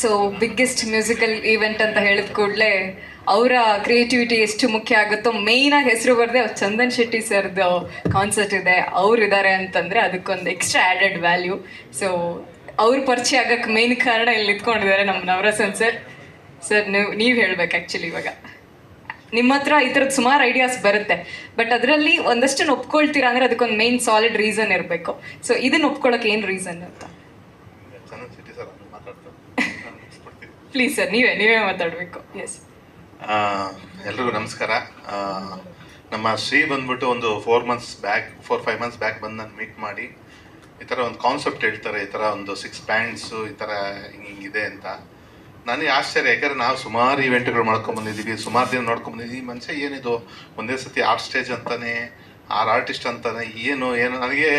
So biggest musical event ಅಂತ ಹೇಳಿದ ಕೂಡಲೇ ಅವರ ಕ್ರಿಯೇಟಿವಿಟಿ ಎಷ್ಟು ಮುಖ್ಯ ಆಗುತ್ತೋ ಮೇಯ್ನಾಗಿ ಹೆಸರು ಬರದೆ ಚಂದನ್ ಶೆಟ್ಟಿ ಸರ್ದು ಕಾನ್ಸರ್ಟ್ ಇದೆ, ಅವ್ರು ಇದ್ದಾರೆ ಅಂತಂದರೆ ಅದಕ್ಕೊಂದು ಎಕ್ಸ್ಟ್ರಾ ಆ್ಯಡೆಡ್ ವ್ಯಾಲ್ಯೂ. ಸೊ ಅವ್ರ ಪರಿಚಯ ಆಗಕ್ಕೆ ಮೇನ್ ಕಾರಣ ಇಲ್ಲಿ ನಿಂತ್ಕೊಂಡಿದ್ದಾರೆ ನಮ್ಮ ನವರಸನ್ ಸರ್. ಸರ್ ನೀವು ಹೇಳ್ಬೇಕು ಆ್ಯಕ್ಚುಲಿ ಇವಾಗ ನಿಮ್ಮ ಹತ್ರ ಈ ಥರದ್ದು ಸುಮಾರು ಐಡಿಯಾಸ್ ಬರುತ್ತೆ, ಬಟ್ ಅದರಲ್ಲಿ ಒಂದಷ್ಟನ್ನು ಒಪ್ಕೊಳ್ತೀರಾ ಅಂದರೆ ಅದಕ್ಕೊಂದು ಮೇನ್ ಸಾಲಿಡ್ ರೀಸನ್ ಇರಬೇಕು. ಸೊ ಇದನ್ನು ಒಪ್ಕೊಳ್ಳೋಕೆ ಏನು ರೀಸನ್ ಅಂತ ಪ್ಲೀಸ್ ಸರ್ ನೀವೇ ಮಾತಾಡಬೇಕು. ಎಸ್, ಎಲ್ರಿಗೂ ನಮಸ್ಕಾರ. ನಮ್ಮ ಶ್ರೀ ಬಂದ್ಬಿಟ್ಟು ಒಂದು 4-5 ಮಂತ್ಸ್ ಬ್ಯಾಕ್ ಬಂದು ನಾನು ಮೀಟ್ ಮಾಡಿ ಈ ಥರ ಒಂದು ಕಾನ್ಸೆಪ್ಟ್ ಹೇಳ್ತಾರೆ, ಈ ಥರ ಒಂದು 6 ಬ್ಯಾಂಡ್ಸು ಈ ಥರ ಹಿಂಗಿದೆ ಅಂತ. ನನಗೆ ಆಶ್ಚರ್ಯ, ಯಾಕಂದರೆ ನಾವು ಸುಮಾರು ಇವೆಂಟ್ಗಳು ಮಾಡ್ಕೊಂಬಂದಿದ್ದೀವಿ, ಸುಮಾರು ದಿನ ನೋಡ್ಕೊಂಬಂದಿದ್ದೀವಿ. ಮನುಷ್ಯ ಏನಿದು ಒಂದೇ ಸತಿ ಆರ್ಟ್ ಸ್ಟೇಜ್ ಅಂತಾನೆ, ಆರ್ಟಿಸ್ಟ್ ಅಂತಾನೆ, ಏನು ನನಗೆ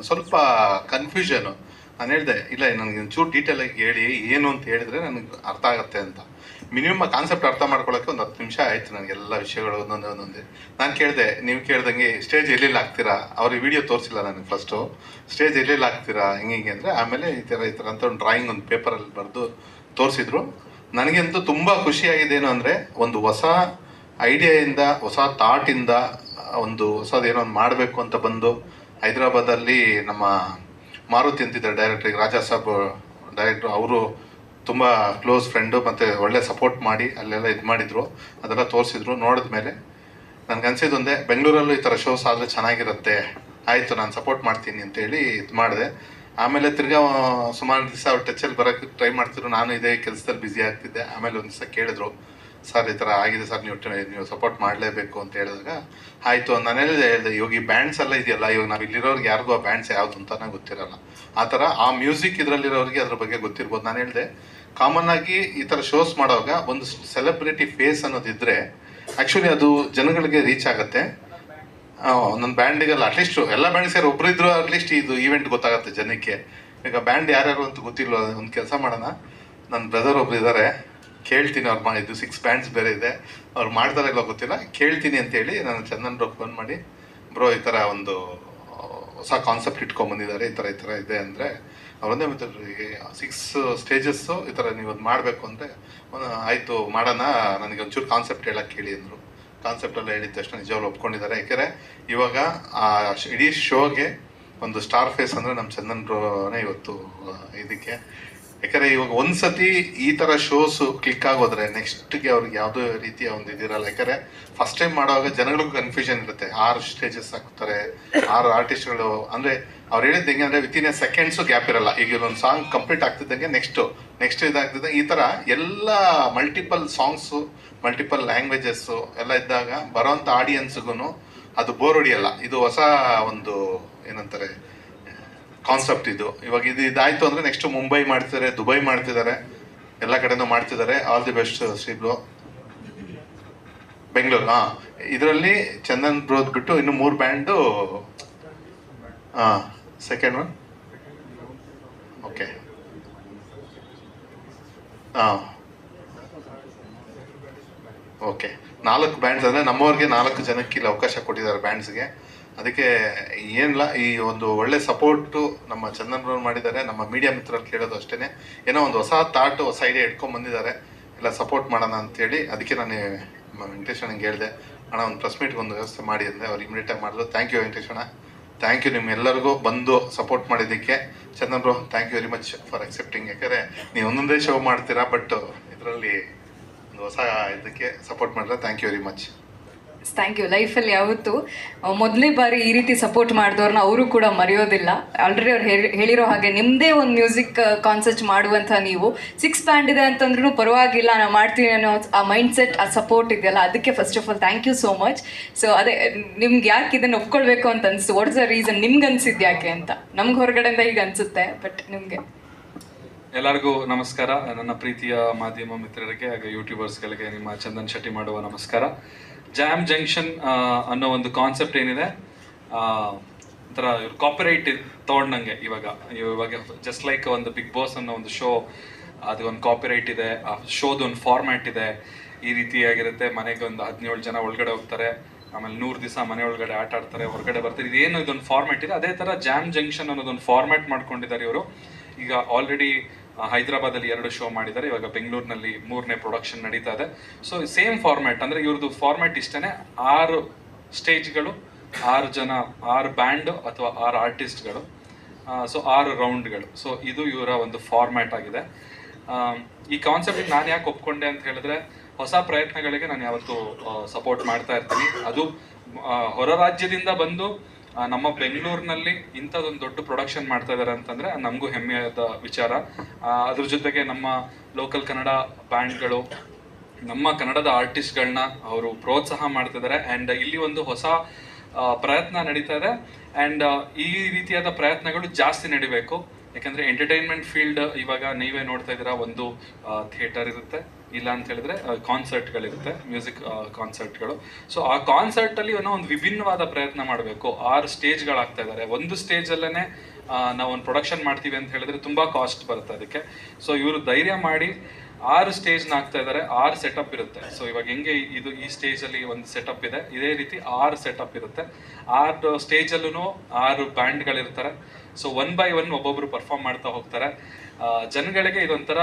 ಸ್ವಲ್ಪ ಕನ್ಫ್ಯೂಷನು. ನಾನು ಹೇಳಿದೆ ಇಲ್ಲ, ನನಗೆ ಒಂಚೂರು ಡೀಟೇಲಾಗಿ ಹೇಳಿ ಏನು ಅಂತ ಹೇಳಿದ್ರೆ ನನಗೆ ಅರ್ಥ ಆಗುತ್ತೆ ಅಂತ. ಮಿನಿಮಮ್ ಕಾನ್ಸೆಪ್ಟ್ ಅರ್ಥ ಮಾಡ್ಕೊಳ್ಳೋಕ್ಕೆ ಒಂದು 10 ನಿಮಿಷ ಆಯಿತು ನನಗೆಲ್ಲ ವಿಷಯಗಳು ಒಂದೊಂದೇ. ನಾನು ಕೇಳಿದೆ, ನೀವು ಕೇಳ್ದಂಗೆ ಸ್ಟೇಜ್ ಎಲ್ಲೆಲ್ಲಿ ಹಾಕ್ತೀರಾ, ಅವ್ರಿಗೆ ವಿಡಿಯೋ ತೋರಿಸಿಲ್ಲ ನನಗೆ ಫಸ್ಟು. ಸ್ಟೇಜ್ ಎಲ್ಲೆಲ್ಲಿ ಹಾಕ್ತೀರಾ ಹಿಂಗೆ ಅಂದರೆ, ಆಮೇಲೆ ಈ ಥರ ಅಂತ ಒಂದು ಡ್ರಾಯಿಂಗ್ ಒಂದು ಪೇಪರಲ್ಲಿ ಬರೆದು ತೋರಿಸಿದ್ರು. ನನಗಂತೂ ತುಂಬ ಖುಷಿಯಾಗಿದೆ. ಏನು ಅಂದರೆ ಒಂದು ಹೊಸ ಐಡಿಯಾಯಿಂದ, ಹೊಸ ಥಾಟಿಂದ ಒಂದು ಹೊಸದೇನೋ ಒಂದು ಮಾಡಬೇಕು ಅಂತ ಬಂದು ಹೈದರಾಬಾದಲ್ಲಿ ನಮ್ಮ ಮಾರುತಿ ಅಂತಿದ್ದಾರೆ ಡೈರೆಕ್ಟ್ರಿಗೆ, ರಾಜಾ ಸಾಬ್ ಡೈರೆಕ್ಟ್ರು, ಅವರು ತುಂಬ ಕ್ಲೋಸ್ ಫ್ರೆಂಡು ಮತ್ತು ಒಳ್ಳೆ ಸಪೋರ್ಟ್ ಮಾಡಿ ಅಲ್ಲೆಲ್ಲ ಇದು ಮಾಡಿದರು, ಅದೆಲ್ಲ ತೋರಿಸಿದ್ರು. ನೋಡಿದ ಮೇಲೆ ನನಗೆ ಅನಿಸಿದ್ದೊಂದೇ, ಬೆಂಗಳೂರಲ್ಲೂ ಈ ಥರ ಶೋಸ್ ಆದರೆ ಚೆನ್ನಾಗಿರುತ್ತೆ, ಆಯಿತು ನಾನು ಸಪೋರ್ಟ್ ಮಾಡ್ತೀನಿ ಅಂತೇಳಿ ಇದು ಮಾಡಿದೆ. ಆಮೇಲೆ ತಿರ್ಗಾ ಸುಮಾರು ದಿವಸ ಅವ್ರು ಟಚಲ್ಲಿ ಬರೋಕ್ಕೆ ಟ್ರೈ ಮಾಡ್ತಿದ್ರು, ನಾನು ಇದೇ ಕೆಲಸದಲ್ಲಿ ಬ್ಯುಸಿ ಆಗ್ತಿದ್ದೆ. ಆಮೇಲೆ ಒಂದು ದಿವಸ ಕೇಳಿದ್ರು, ಸರ್ ಈ ಥರ ಆಗಿದೆ ಸರ್, ನೀವು ಸಪೋರ್ಟ್ ಮಾಡಲೇಬೇಕು ಅಂತ ಹೇಳಿದಾಗ ಆಯಿತು. ನಾನು ಹೇಳಿದೆ ಇವಾಗ ಈ ಬ್ಯಾಂಡ್ಸ್ ಎಲ್ಲ ಇದೆಯಲ್ಲ, ಇವಾಗ ನಾವು ಇಲ್ಲಿರೋರಿಗೆ ಯಾರಿಗೂ ಆ ಬ್ಯಾಂಡ್ಸ್ ಯಾವುದು ಅಂತಲೇ ಗೊತ್ತಿರಲ್ಲ. ಆ ಥರ ಆ ಮ್ಯೂಸಿಕ್ ಇದರಲ್ಲಿರೋರಿಗೆ ಅದ್ರ ಬಗ್ಗೆ ಗೊತ್ತಿರ್ಬೋದು. ನಾನು ಹೇಳಿದೆ, ಕಾಮನ್ ಆಗಿ ಈ ಥರ ಶೋಸ್ ಮಾಡುವಾಗ ಒಂದು ಸೆಲೆಬ್ರಿಟಿ ಫೇಸ್ ಅನ್ನೋದಿದ್ದರೆ ಆ್ಯಕ್ಚುಲಿ ಅದು ಜನಗಳಿಗೆ ರೀಚ್ ಆಗುತ್ತೆ. ಒಂದೊಂದು ಬ್ಯಾಂಡಿಗೆಲ್ಲ ಅಟ್ಲೀಸ್ಟ್ ಎಲ್ಲ ಬ್ಯಾಂಡ್ ಸೇರಿ ಒಬ್ಬರಿದ್ರು ಅಟ್ಲೀಸ್ಟ್ ಇದು ಈವೆಂಟ್ ಗೊತ್ತಾಗುತ್ತೆ ಜನಕ್ಕೆ. ಈಗ ಬ್ಯಾಂಡ್ ಯಾರ್ಯಾರು ಅಂತ ಗೊತ್ತಿಲ್ಲ. ಒಂದು ಕೆಲಸ ಮಾಡೋಣ, ನನ್ನ ಬ್ರದರ್ ಒಬ್ರು ಇದ್ದಾರೆ, ಕೇಳ್ತೀನಿ ಅವ್ರು ಮಾಡಿದ್ದು 6 ಬ್ಯಾಂಡ್ಸ್ ಬೇರೆ ಇದೆ, ಅವ್ರು ಮಾಡ್ತಾರೆ ಇಲ್ಲ ಗೊತ್ತಿಲ್ಲ, ಕೇಳ್ತೀನಿ ಅಂತೇಳಿ ನಾನು ಚಂದನ್ ಬ್ರೋಗೆ ಫೋನ್ ಮಾಡಿ, ಬ್ರೋ ಈ ಥರ ಒಂದು ಹೊಸ ಕಾನ್ಸೆಪ್ಟ್ ಇಟ್ಕೊಂಡ್ಬಂದಿದ್ದಾರೆ, ಈ ಥರ ಇದೆ ಅಂದರೆ ಅವರೊಂದೇ ಮತ್ತೆ 6 ಸ್ಟೇಜಸ್ಸು ಈ ಥರ ನೀವು ಅದು ಮಾಡಬೇಕು ಅಂದರೆ ಆಯಿತು ಮಾಡೋಣ, ನನಗೆ ಒಂಚೂರು ಕಾನ್ಸೆಪ್ಟ್ ಹೇಳಕ್ಕೆ ಹೇಳಿ ಅಂದರು. ಕಾನ್ಸೆಪ್ಟೆಲ್ಲ ಹೇಳಿದ ತಕ್ಷಣ ನಿಜವಾಗ್ಲೂ ಒಪ್ಕೊಂಡಿದ್ದಾರೆ. ಯಾಕೆಂದರೆ ಇವಾಗ ಆ ಇಡೀ ಶೋಗೆ ಒಂದು ಸ್ಟಾರ್ ಫೇಸ್ ಅಂದರೆ ನಮ್ಮ ಚಂದನ್ ಬ್ರೋನೇ ಇವತ್ತು ಇದಕ್ಕೆ. ಯಾಕಂದರೆ ಇವಾಗ ಒಂದು ಸತಿ ಈ ಥರ ಶೋಸು ಕ್ಲಿಕ್ ಆಗೋದ್ರೆ ನೆಕ್ಸ್ಟ್ಗೆ ಅವ್ರಿಗೆ ಯಾವುದೇ ರೀತಿಯ ಒಂದು ಇದಿರಲ್ಲ. ಯಾಕಂದರೆ ಫಸ್ಟ್ ಟೈಮ್ ಮಾಡುವಾಗ ಜನಗಳಿಗೂ ಕನ್ಫ್ಯೂಷನ್ ಇರುತ್ತೆ, 6 ಸ್ಟೇಜಸ್ ಹಾಕ್ತಾರೆ, 6 ಆರ್ಟಿಸ್ಟ್ಗಳು ಅಂದರೆ ಅವ್ರು ಹೇಳಿದ್ದು ಹೆಂಗೆ ಅಂದರೆ ವಿತಿನ್ ಎ ಸೆಕೆಂಡ್ಸು ಗ್ಯಾಪ್ ಇರಲ್ಲ. ಈಗ ಒಂದು ಸಾಂಗ್ ಕಂಪ್ಲೀಟ್ ಆಗ್ತಿದ್ದಂಗೆ ನೆಕ್ಸ್ಟ್ ಇದಾಗ್ತಿದ್ದಂಗೆ ಈ ಥರ ಎಲ್ಲ ಮಲ್ಟಿಪಲ್ ಸಾಂಗ್ಸು, ಮಲ್ಟಿಪಲ್ ಲ್ಯಾಂಗ್ವೇಜಸ್ಸು ಎಲ್ಲ ಇದ್ದಾಗ ಬರೋವಂಥ ಆಡಿಯನ್ಸ್ಗೂ ಅದು ಬೋರ್ ಹೊಡಿಯಲ್ಲ. ಇದು ಹೊಸ ಒಂದು ಏನಂತಾರೆ ಕಾನ್ಸೆಪ್ಟ್ ಇದು. ಇವಾಗ ಇದಾಯಿತು ಅಂದರೆ ನೆಕ್ಸ್ಟ್ ಮುಂಬೈ ಮಾಡ್ತಿದ್ದಾರೆ, ದುಬೈ ಮಾಡ್ತಿದ್ದಾರೆ, ಎಲ್ಲ ಕಡೆನೂ ಮಾಡ್ತಿದ್ದಾರೆ. All the best Shri bro. Bengaluru ಇದರಲ್ಲಿ ಚಂದನ್ ಬ್ರೋದ್ ಬಿಟ್ಟು ಇನ್ನು 3 band. Second one okay. Okay, 4 bands ಅಂದರೆ ನಮ್ಮವ್ರಿಗೆ 4 ಜನಕ್ಕೆ ಇಲ್ಲಿ ಅವಕಾಶ ಕೊಟ್ಟಿದ್ದಾರೆ ಬ್ಯಾಂಡ್ಸ್ಗೆ. ಅದಕ್ಕೆ ಏನಿಲ್ಲ, ಈ ಒಂದು ಒಳ್ಳೆ ಸಪೋರ್ಟು ನಮ್ಮ ಚಂದನ್ ಬ್ರೋ ಮಾಡಿದ್ದಾರೆ. ನಮ್ಮ ಮೀಡಿಯಾ ಮಿತ್ರರು ಕೇಳೋದು ಅಷ್ಟೇ, ಏನೋ ಒಂದು ಹೊಸ ಥಾಟು, ಹೊಸ ಐಡಿಯಾ ಇಟ್ಕೊಂಡು ಬಂದಿದ್ದಾರೆ, ಎಲ್ಲ ಸಪೋರ್ಟ್ ಮಾಡೋಣ ಅಂತೇಳಿ. ಅದಕ್ಕೆ ನಾನು ವೆಂಕಟೇಶ್ ಅಣ್ಣಂಗೆ ಹೇಳಿದೆ, ಅಣ್ಣ ಒಂದು ಪ್ರೆಸ್ ಮೀಟ್ಗೆ ಒಂದು ವ್ಯವಸ್ಥೆ ಮಾಡಿ ಅಂದರೆ ಅವ್ರು ಇಮಿಡಿಯೇಟಾಗಿ ಮಾಡಿದ್ರು. ಥ್ಯಾಂಕ್ ಯು ವೆಂಕಟೇಶ್ ಅಣ್ಣ, ಥ್ಯಾಂಕ್ ಯು ನಿಮ್ಮೆಲ್ಲರಿಗೂ ಬಂದು ಸಪೋರ್ಟ್ ಮಾಡಿದ್ದಕ್ಕೆ. Chandan bro thank you very much for accepting. ಯಾಕಂದರೆ ನೀವು ಒಂದೊಂದೇ ಶೋ ಮಾಡ್ತೀರಾ, ಬಟ್ ಇದರಲ್ಲಿ ಒಂದು ಹೊಸ ಇದಕ್ಕೆ ಸಪೋರ್ಟ್ ಮಾಡಿದ್ರೆ thank you very much. Thank you. ಲೈಫಲ್ಲಿ ಯಾವತ್ತು ಮೊದಲನೇ ಬಾರಿ ಈ ರೀತಿ ಸಪೋರ್ಟ್ ಮಾಡಿದವ್ರನ್ನ ಅವರು ಕೂಡ ಮರೆಯೋದಿಲ್ಲ. ಆಲ್ರೆಡಿ ಅವ್ರು ಹೇಳಿರೋ ಹಾಗೆ ನಿಮ್ಮದೇ ಒಂದು ಮ್ಯೂಸಿಕ್ ಕಾನ್ಸರ್ಟ್ ಮಾಡುವಂಥ ನೀವು 6 ಬ್ಯಾಂಡ್ ಇದೆ ಅಂತಂದ್ರೂ ಪರವಾಗಿಲ್ಲ ನಾನು ಮಾಡ್ತೀನಿ ಅನ್ನೋ ಆ ಮೈಂಡ್ ಸೆಟ್, ಆ ಸಪೋರ್ಟ್ ಇದೆಯಲ್ಲ, ಅದಕ್ಕೆ first of all thank you so much. So ಅದೇ ನಿಮ್ಗೆ ಯಾಕೆ ಇದನ್ನು ಒಪ್ಕೊಳ್ಬೇಕು ಅಂತ ಅನಿಸ್ತು, ವಾಟ್ಸ್ ದ ರೀಸನ್, ನಿಮ್ಗೆ ಅನಿಸಿದ್ದು ಯಾಕೆ ಅಂತ? ನಮ್ಗೆ ಹೊರಗಡೆಯಿಂದ ಈಗ ಅನಿಸುತ್ತೆ, ಬಟ್ ನಿಮಗೆ. ಎಲ್ಲರಿಗೂ ನಮಸ್ಕಾರ. ನನ್ನ ಪ್ರೀತಿಯ ಮಾಧ್ಯಮ ಮಿತ್ರರಿಗೆ ಹಾಗೆ ಯೂಟ್ಯೂಬರ್ಸ್ಗಳಿಗೆ ನಿಮ್ಮ ಚಂದನ್ ಶೆಟ್ಟಿ ಮಾಡುವ ನಮಸ್ಕಾರ. ಜಾಮ್ ಜಂಕ್ಷನ್ ಅನ್ನೋ ಒಂದು ಕಾನ್ಸೆಪ್ಟ್ ಏನಿದೆ, ಒಂಥರ ಇವ್ರು ಕಾಪಿರೈಟ್ ತೊಗೊಂಡಂಗೆ ಇವಾಗ ಜಸ್ಟ್ ಲೈಕ್ ಒಂದು ಬಿಗ್ ಬಾಸ್ ಅನ್ನೋ ಒಂದು ಶೋ, ಅದು ಒಂದು ಕಾಪಿರೈಟ್ ಇದೆ, ಆ ಶೋದು ಒಂದು ಫಾರ್ಮ್ಯಾಟ್ ಇದೆ, ಈ ರೀತಿಯಾಗಿರುತ್ತೆ. ಮನೆಗೆ ಒಂದು 17 ಜನ ಒಳಗಡೆ ಹೋಗ್ತಾರೆ, ಆಮೇಲೆ 100 ದಿವಸ ಮನೆ ಒಳಗಡೆ ಆಟ ಆಡ್ತಾರೆ, ಹೊರಗಡೆ ಬರ್ತಾರೆ. ಇದೇನು ಇದೊಂದು ಫಾರ್ಮ್ಯಾಟ್ ಇದೆ, ಅದೇ ಥರ ಜಾಮ್ ಜಂಕ್ಷನ್ ಅನ್ನೋದೊಂದು ಫಾರ್ಮ್ಯಾಟ್ ಮಾಡ್ಕೊಂಡಿದ್ದಾರೆ ಇವರು. ಈಗ ಆಲ್ರೆಡಿ ಹೈದರಾಬಾದಲ್ಲಿ 2 ಶೋ ಮಾಡಿದ್ದಾರೆ, ಇವಾಗ ಬೆಂಗಳೂರಿನಲ್ಲಿ 3ನೇ ಪ್ರೊಡಕ್ಷನ್ ನಡೀತಾ ಇದೆ. ಸೊ ಸೇಮ್ ಫಾರ್ಮ್ಯಾಟ್, ಅಂದರೆ ಇವ್ರದ್ದು ಫಾರ್ಮ್ಯಾಟ್ ಇಷ್ಟೇ, 6 ಸ್ಟೇಜ್ಗಳು, 6 ಜನ, 6 ಬ್ಯಾಂಡ್ ಅಥವಾ 6 ಆರ್ಟಿಸ್ಟ್ಗಳು, ಸೊ 6 ರೌಂಡ್ಗಳು. ಸೊ ಇದು ಇವರ ಒಂದು ಫಾರ್ಮ್ಯಾಟ್ ಆಗಿದೆ. ಈ ಕಾನ್ಸೆಪ್ಟ್ ನಾನು ಯಾಕೆ ಒಪ್ಕೊಂಡೆ ಅಂತ ಹೇಳಿದ್ರೆ, ಹೊಸ ಪ್ರಯತ್ನಗಳಿಗೆ ನಾನು ಯಾವತ್ತೂ ಸಪೋರ್ಟ್ ಮಾಡ್ತಾ ಇರ್ತೀನಿ. ಅದು ಹೊರ ರಾಜ್ಯದಿಂದ ಬಂದು ನಮ್ಮ ಬೆಂಗಳೂರಿನಲ್ಲಿ ಇಂಥದ್ದೊಂದು ದೊಡ್ಡ ಪ್ರೊಡಕ್ಷನ್ ಮಾಡ್ತಾ ಇದ್ದಾರೆ ಅಂತಂದರೆ ನಮಗೂ ಹೆಮ್ಮೆಯಾದ ವಿಚಾರ. ಅದ್ರ ಜೊತೆಗೆ ನಮ್ಮ ಲೋಕಲ್ ಕನ್ನಡ ಬ್ಯಾಂಡ್ಗಳು, ನಮ್ಮ ಕನ್ನಡದ ಆರ್ಟಿಸ್ಟ್ಗಳನ್ನ ಅವರು ಪ್ರೋತ್ಸಾಹ ಮಾಡ್ತಿದ್ದಾರೆ. ಆ್ಯಂಡ್ ಇಲ್ಲಿ ಒಂದು ಹೊಸ ಪ್ರಯತ್ನ ನಡೀತಾ ಇದೆ. ಆ್ಯಂಡ್ ಈ ರೀತಿಯಾದ ಪ್ರಯತ್ನಗಳು ಜಾಸ್ತಿ ನಡಿಬೇಕು. ಯಾಕಂದರೆ ಎಂಟರ್ಟೈನ್ಮೆಂಟ್ ಫೀಲ್ಡ್ ಇವಾಗ ನೀವೇ ನೋಡ್ತಾ ಇದ್ದೀರಾ, ಒಂದು ಥಿಯೇಟರ್ ಇರುತ್ತೆ, ಇಲ್ಲ ಅಂತ ಹೇಳಿದ್ರೆ ಕಾನ್ಸರ್ಟ್ಗಳಿರುತ್ತೆ, ಮ್ಯೂಸಿಕ್ ಕಾನ್ಸರ್ಟ್ಗಳು. ಸೊ ಆ ಕಾನ್ಸರ್ಟಲ್ಲಿ ಏನೋ ಒಂದು ವಿಭಿನ್ನವಾದ ಪ್ರಯತ್ನ ಮಾಡಬೇಕು. 6 ಸ್ಟೇಜ್ಗಳಾಗ್ತಾ ಇದ್ದಾರೆ. ಒಂದು ಸ್ಟೇಜಲ್ಲೇ ನಾವು ಒಂದು ಪ್ರೊಡಕ್ಷನ್ ಮಾಡ್ತೀವಿ ಅಂತ ಹೇಳಿದ್ರೆ ತುಂಬ ಕಾಸ್ಟ್ ಬರುತ್ತೆ ಅದಕ್ಕೆ. ಸೊ ಇವರು ಧೈರ್ಯ ಮಾಡಿ 6 ಸ್ಟೇಜ್ನ ಆಗ್ತಾ ಇದ್ದಾರೆ. 6 ಸೆಟಪ್ ಇರುತ್ತೆ. ಸೊ ಇವಾಗ ಹೆಂಗೆ ಈ ಸ್ಟೇಜಲ್ಲಿ ಒಂದು ಸೆಟಪ್ ಇದೆ, ಇದೇ ರೀತಿ 6 ಸೆಟಪ್ ಇರುತ್ತೆ. 6 ಸ್ಟೇಜಲ್ಲೂ 6 ಬ್ಯಾಂಡ್ಗಳಿರ್ತಾರೆ. ಸೊ 1 by 1 ಒಬ್ಬೊಬ್ರು ಪರ್ಫಾರ್ಮ್ ಮಾಡ್ತಾ ಹೋಗ್ತಾರೆ. ಜನಗಳಿಗೆ ಇದೊಂಥರ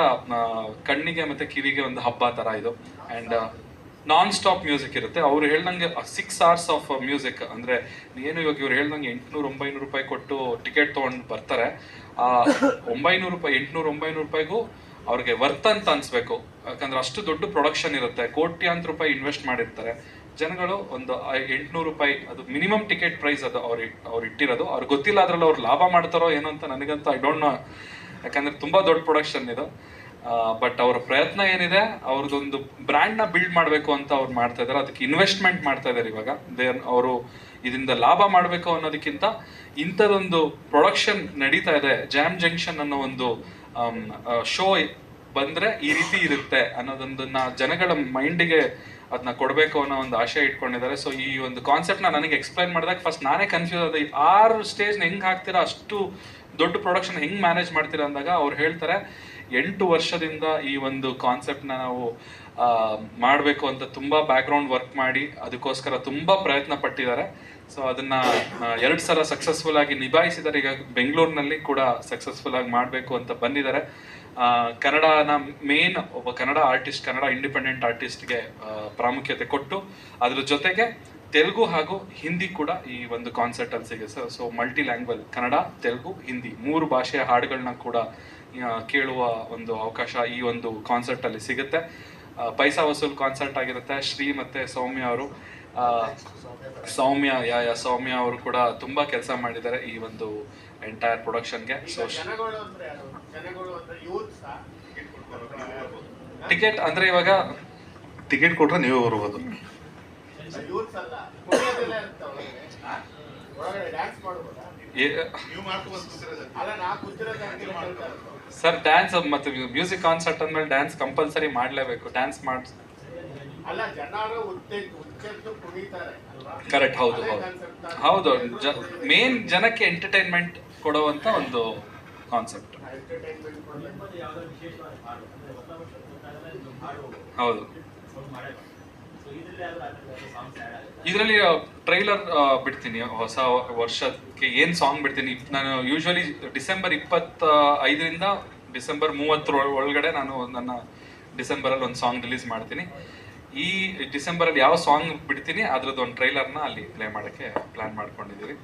ಕಣ್ಣಿಗೆ ಮತ್ತು ಕಿವಿಗೆ ಒಂದು ಹಬ್ಬ ಥರ ಇದು. ಆ್ಯಂಡ್ ನಾನ್ ಸ್ಟಾಪ್ ಮ್ಯೂಸಿಕ್ ಇರುತ್ತೆ. ಅವ್ರು ಹೇಳ್ದಂಗೆ 6 hours ಆಫ್ ಮ್ಯೂಸಿಕ್, ಅಂದರೆ ಏನು ಇವಾಗ ಇವ್ರು ಹೇಳ್ದಂಗೆ 800-900 ರೂಪಾಯಿ ಕೊಟ್ಟು ಟಿಕೆಟ್ ತೊಗೊಂಡು ಬರ್ತಾರೆ. 900 ರೂಪಾಯಿ, 800-900 ರೂಪಾಯಿಗೂ ಅವ್ರಿಗೆ ವರ್ತ್ ಅಂತ ಅನ್ಸ್ಬೇಕು. ಯಾಕಂದ್ರೆ ಅಷ್ಟು ದೊಡ್ಡ ಪ್ರೊಡಕ್ಷನ್ ಇರುತ್ತೆ, ಕೋಟ್ಯಾಂತರ ರೂಪಾಯಿ ಇನ್ವೆಸ್ಟ್ ಮಾಡಿರ್ತಾರೆ. ಜನಗಳು ಒಂದು 800 ರೂಪಾಯಿ, ಅದು ಮಿನಿಮಮ್ ಟಿಕೆಟ್ ಪ್ರೈಸ್, ಅದು ಅವ್ರು ಇಟ್ಟಿರೋದು. ಅವ್ರಿಗೆ ಗೊತ್ತಿಲ್ಲ ಅದ್ರಲ್ಲಿ ಅವ್ರು ಲಾಭ ಮಾಡ್ತಾರೋ ಏನೋ ಅಂತ ನನಗಂತೂ ಐ ಡೋಂಟ್ ನೋ. ಯಾಕಂದ್ರೆ ತುಂಬಾ ದೊಡ್ಡ ಪ್ರೊಡಕ್ಷನ್ ಇದು. ಬಟ್ ಅವ್ರ ಪ್ರಯತ್ನ ಏನಿದೆ, ಅವ್ರದ್ದೊಂದು ಬ್ರ್ಯಾಂಡ್ನ ಬಿಲ್ಡ್ ಮಾಡಬೇಕು ಅಂತ ಅವ್ರು ಮಾಡ್ತಾ ಇದ್ದಾರೆ. ಅದಕ್ಕೆ ಇನ್ವೆಸ್ಟ್ಮೆಂಟ್ ಮಾಡ್ತಾ ಇದ್ದಾರೆ. ಇವಾಗ ಅವರು ಇದರಿಂದ ಲಾಭ ಮಾಡಬೇಕು ಅನ್ನೋದಕ್ಕಿಂತ ಇಂಥದೊಂದು ಪ್ರೊಡಕ್ಷನ್ ನಡೀತಾ ಇದೆ, ಜಾಮ್ ಜಂಕ್ಷನ್ ಅನ್ನೋ ಒಂದು ಶೋ ಬಂದ್ರೆ ಈ ರೀತಿ ಇರುತ್ತೆ ಅನ್ನೋದೊಂದನ್ನ ಜನಗಳ ಮೈಂಡಿಗೆ ಅದನ್ನ ಕೊಡಬೇಕು ಅನ್ನೋ ಒಂದು ಆಶಯ ಇಟ್ಕೊಂಡಿದ್ದಾರೆ. ಸೊ ಈ ಒಂದು ಕಾನ್ಸೆಪ್ಟ್ನ ನನಗೆ ಎಕ್ಸ್ಪ್ಲೈನ್ ಮಾಡಿದಾಗ ಫಸ್ಟ್ ನಾನೇ ಕನ್ಫ್ಯೂಸ್ ಆದ. 6 ಸ್ಟೇಜ್ನ ಹೆಂಗೆ ಹಾಕ್ತೀರಾ, ಅಷ್ಟು ದೊಡ್ಡ ಪ್ರೊಡಕ್ಷನ್ ಹೆಂಗೆ ಮ್ಯಾನೇಜ್ ಮಾಡ್ತೀರಾ ಅಂದಾಗ ಅವ್ರು ಹೇಳ್ತಾರೆ, 8 ವರ್ಷದಿಂದ ಈ ಒಂದು ಕಾನ್ಸೆಪ್ಟ್ನ ನಾವು ಮಾಡಬೇಕು ಅಂತ ತುಂಬ ಬ್ಯಾಕ್ಗ್ರೌಂಡ್ ವರ್ಕ್ ಮಾಡಿ ಅದಕ್ಕೋಸ್ಕರ ತುಂಬ ಪ್ರಯತ್ನ ಪಟ್ಟಿದ್ದಾರೆ. ಸೊ ಅದನ್ನ 2 ಸಲ ಸಕ್ಸಸ್ಫುಲ್ ಆಗಿ ನಿಭಾಯಿಸಿದ್ದಾರೆ. ಈಗ ಬೆಂಗಳೂರಿನಲ್ಲಿ ಕೂಡ ಸಕ್ಸಸ್ಫುಲ್ ಆಗಿ ಮಾಡಬೇಕು ಅಂತ ಬಂದಿದ್ದಾರೆ. ಕನ್ನಡನ ಮೇನ್ ಒಬ್ಬ ಕನ್ನಡ ಆರ್ಟಿಸ್ಟ್, ಕನ್ನಡ ಇಂಡಿಪೆಂಡೆಂಟ್ ಆರ್ಟಿಸ್ಟ್ಗೆ ಪ್ರಾಮುಖ್ಯತೆ ಕೊಟ್ಟು ಅದ್ರ ಜೊತೆಗೆ ತೆಲುಗು ಹಾಗೂ ಹಿಂದಿ ಕೂಡ ಈ ಒಂದು ಕಾನ್ಸರ್ಟ್ ಅಲ್ಲಿ ಸಿಗುತ್ತೆ. So multi language, Kannada, Telugu, Hindi 3 ಭಾಷೆಯ ಹಾಡುಗಳನ್ನ ಕೂಡ ಕೇಳುವ ಒಂದು ಅವಕಾಶ ಈ ಒಂದು ಕಾನ್ಸರ್ಟ್ ಅಲ್ಲಿ ಸಿಗುತ್ತೆ. ಪೈಸಾ ವಸೂಲ್ ಕಾನ್ಸರ್ಟ್ ಆಗಿರುತ್ತೆ. ಶ್ರೀ ಮತ್ತೆ ಸೌಮ್ಯ ಅವರು, ಸೌಮ್ಯ ಅವರು ಕೂಡ ತುಂಬಾ ಕೆಲಸ ಮಾಡಿದ್ದಾರೆ ಈ ಒಂದು ಎಂಟೈರ್ ಪ್ರೊಡಕ್ಷನ್ಗೆ. ಸೊ ಟಿಕೆಟ್ ಅಂದ್ರೆ ಇವಾಗ ಟಿಕೆಟ್ ಕೊಟ್ರೆ ನೀವು ಬರ್ಬೋದು. ಸರ್ ಡ್ಯಾನ್ಸ್ ಮತ್ತೆ ಮ್ಯೂಸಿಕ್ ಕಾನ್ಸರ್ಟ್ ಅಂದ್ಮೇಲೆ ಡ್ಯಾನ್ಸ್ ಕಂಪಲ್ಸರಿ ಮಾಡ್ಲೇಬೇಕು. ಡ್ಯಾನ್ಸ್ ಮಾಡಿ ಕರೆಕ್ಟ್. ಹೌದು ಹೌದು ಹೌದು. ಮೇನ್ ಜನಕ್ಕೆ ಎಂಟರ್ಟೈನ್ಮೆಂಟ್ ಕೊಡುವಂತ ಒಂದು ಕಾನ್ಸೆಪ್ಟ್. ಹೌದು. ಇದರಲ್ಲಿ ಟ್ರೈಲರ್ ಬಿಡ್ತೀನಿ, ಹೊಸ ವರ್ಷಕ್ಕೆ ಏನ್ ಸಾಂಗ್ ಬಿಡ್ತೀನಿ. ನಾನು ಯೂಶುವಲಿ ಡಿಸೆಂಬರ್ 25ರಿಂದ ಡಿಸೆಂಬರ್ 30 ಒಳಗಡೆ ನಾನು ನನ್ನ ಡಿಸೆಂಬರಲ್ಲಿ ಒಂದು ಸಾಂಗ್ ರಿಲೀಸ್ ಮಾಡ್ತೀನಿ. ಈ ಡಿಸೆಂಬರಲ್ಲಿ ಯಾವ ಸಾಂಗ್ ಬಿಡ್ತೀನಿ ಅದ್ರದ್ದು ಒಂದು ಟ್ರೈಲರ್ನ ಅಲ್ಲಿ ಪ್ಲೇ ಮಾಡೋಕ್ಕೆ ಪ್ಲಾನ್ ಮಾಡ್ಕೊಂಡಿದ್ದೀವಿ.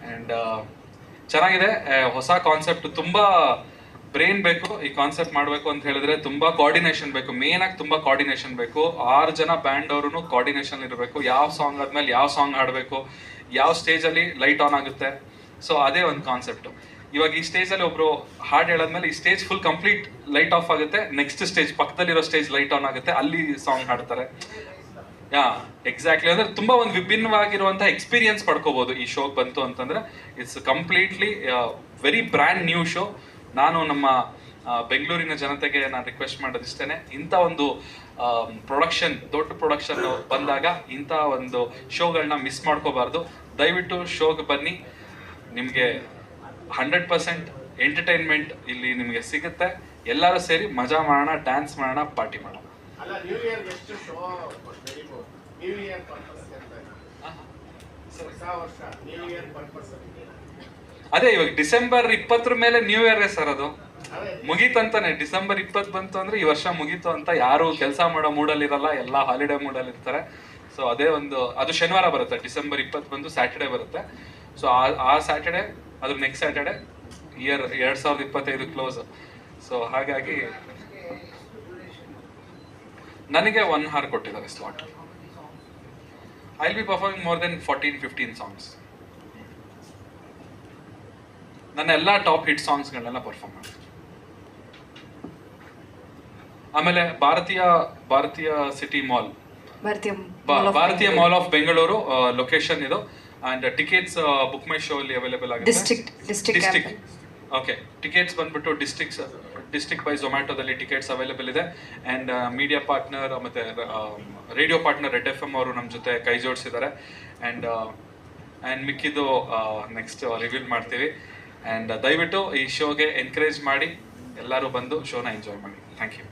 ಆ್ಯಂಡ್ ಚೆನ್ನಾಗಿದೆ. ಹೊಸ ಕಾನ್ಸೆಪ್ಟ್, ತುಂಬಾ ಬ್ರೈನ್ ಬೇಕು ಈ ಕಾನ್ಸೆಪ್ಟ್ ಮಾಡಬೇಕು ಅಂತ ಹೇಳಿದ್ರೆ. ತುಂಬಾ ಕೋಆರ್ಡಿನೇಷನ್ ಬೇಕು, ಮೇನ್ ಆಗಿ ತುಂಬಾ ಕೋಆರ್ಡಿನೇಷನ್ ಬೇಕು. 6 ಜನ ಬ್ಯಾಂಡ್ ಅವರು ಕೋಆರ್ಡಿನೇಷನ್ ಇರಬೇಕು. ಯಾವ ಸಾಂಗ್ ಆದ್ಮೇಲೆ ಯಾವ ಸಾಂಗ್ ಹಾಡಬೇಕು, ಯಾವ ಸ್ಟೇಜಲ್ಲಿ ಲೈಟ್ ಆನ್ ಆಗುತ್ತೆ. ಸೊ ಅದೇ ಒಂದು ಕಾನ್ಸೆಪ್ಟ್. ಇವಾಗ ಈ ಸ್ಟೇಜಲ್ಲಿ ಒಬ್ರು ಹಾಡು ಹೇಳಾದ್ಮೇಲೆ ಈ stage full complete light off ಆಗುತ್ತೆ. ನೆಕ್ಸ್ಟ್ ಸ್ಟೇಜ್ ಪಕ್ಕದಲ್ಲಿರೋ ಸ್ಟೇಜ್ ಲೈಟ್ ಆನ್ ಆಗುತ್ತೆ, ಅಲ್ಲಿ ಸಾಂಗ್ ಹಾಡ್ತಾರೆ. ಎಕ್ಸಾಕ್ಟ್ಲಿ. ಅಂದ್ರೆ ತುಂಬಾ ಒಂದು ವಿಭಿನ್ನವಾಗಿರುವಂತಹ ಎಕ್ಸ್ಪೀರಿಯನ್ಸ್ ಪಡ್ಕೋಬಹುದು ಈ ಶೋ ಬಂತು ಅಂತಂದ್ರೆ. It's completely very brand new show. ನಾನು ನಮ್ಮ ಬೆಂಗಳೂರಿನ ಜನತೆಗೆ ನಾನು ರಿಕ್ವೆಸ್ಟ್ ಮಾಡೋದಿಷ್ಟೇನೆ, ಇಂಥ ಒಂದು ಪ್ರೊಡಕ್ಷನ್, ದೊಡ್ಡ ಪ್ರೊಡಕ್ಷನ್ ಬಂದಾಗ ಇಂಥ ಒಂದು ಶೋಗಳನ್ನ ಮಿಸ್ ಮಾಡ್ಕೋಬಾರ್ದು. ದಯವಿಟ್ಟು ಶೋಗೆ ಬನ್ನಿ, ನಿಮಗೆ 100% ಎಂಟರ್ಟೈನ್ಮೆಂಟ್ ಇಲ್ಲಿ ನಿಮಗೆ ಸಿಗುತ್ತೆ. ಎಲ್ಲರೂ ಸೇರಿ ಮಜಾ ಮಾಡೋಣ, ಡ್ಯಾನ್ಸ್ ಮಾಡೋಣ, ಪಾರ್ಟಿ ಮಾಡೋಣ. ಅದೇ ಇವಾಗ ಡಿಸೆಂಬರ್ 20 ಮೇಲೆ ನ್ಯೂ ಇಯರ್ ಸರ್. ಅದು ಮುಗೀತಂತಾನೆ. ಡಿಸೆಂಬರ್ 20 ಬಂತು ಅಂದ್ರೆ ಈ ವರ್ಷ ಮುಗೀತು ಅಂತ ಯಾರು ಕೆಲಸ ಮಾಡೋ ಮೂಡಲ್ಲಿ ಇರಲ್ಲ, ಎಲ್ಲ ಹಾಲಿಡೇ ಮೂಡಲ್ಲಿ ಇರ್ತಾರೆ. ಸೊ ಅದೇ ಒಂದು, ಅದು ಶನಿವಾರ ಬರುತ್ತೆ, ಡಿಸೆಂಬರ್ 20 ಬಂದು ಸ್ಯಾಟರ್ಡೆ ಬರುತ್ತೆ. ಸೊ ಆ ಸ್ಯಾಟರ್ಡೆ, ಅದ್ರ next Saturday year 2025 close. So ಹಾಗಾಗಿ ನನಗೆ 1 hour ಕೊಟ್ಟಿದ್ದಾರೆ slot. I will be performing more than 14-15 songs. ನನ್ನ ಎಲ್ಲ ಟಾಪ್ ಹಿಟ್ ಸಾಂಗ್ಸ್ಗಳನ್ನೆಲ್ಲ ಪರ್ಫಾರ್ಮ್ ಮಾಡ್ತೀನಿ. ಆಮೇಲೆ ಭಾರತೀಯ ಸಿಟಿ ಮಾಲ್, ಭಾರತೀಯ ಮಾಲ್ ಆಫ್ ಬೆಂಗಳೂರು ಲೊಕೇಶನ್ ಇದು. And tickets book my show ಅಲ್ಲಿ ಅವೈಲೇಬಲ್ ಆಗಿದೆ. ಡಿಸ್ಟ್ರಿಕ್ಟ್ ಓಕೆ, ಟಿಕೆಟ್ಸ್ ಬಂದ್ಬಿಟ್ಟು ಡಿಸ್ಟ್ರಿಕ್ಟ್ ಬೈ ಝೊಮ್ಯಾಟೋದಲ್ಲಿ ಟಿಕೆಟ್ಸ್ ಅವೈಲೇಬಲ್ ಇದೆ. ಆ್ಯಂಡ್ ಮೀಡಿಯಾ ಪಾರ್ಟ್ನರ್ ಮತ್ತು ರೇಡಿಯೋ ಪಾರ್ಟ್ನರ್ ರೆಡ್ FM ಅವರು ನಮ್ಮ ಜೊತೆ ಕೈ ಜೋಡಿಸಿದ್ದಾರೆ. ಆ್ಯಂಡ್ ಮಿಕ್ಕಿದ್ದು ನೆಕ್ಸ್ಟ್ ರಿವೀಲ್ ಮಾಡ್ತೀವಿ. ಆ್ಯಂಡ್ ದಯವಿಟ್ಟು ಈ ಶೋಗೆ ಎನ್ಕರೇಜ್ ಮಾಡಿ, ಎಲ್ಲರೂ ಬಂದು ಶೋನ ಎಂಜಾಯ್ ಮಾಡಿ. Thank you.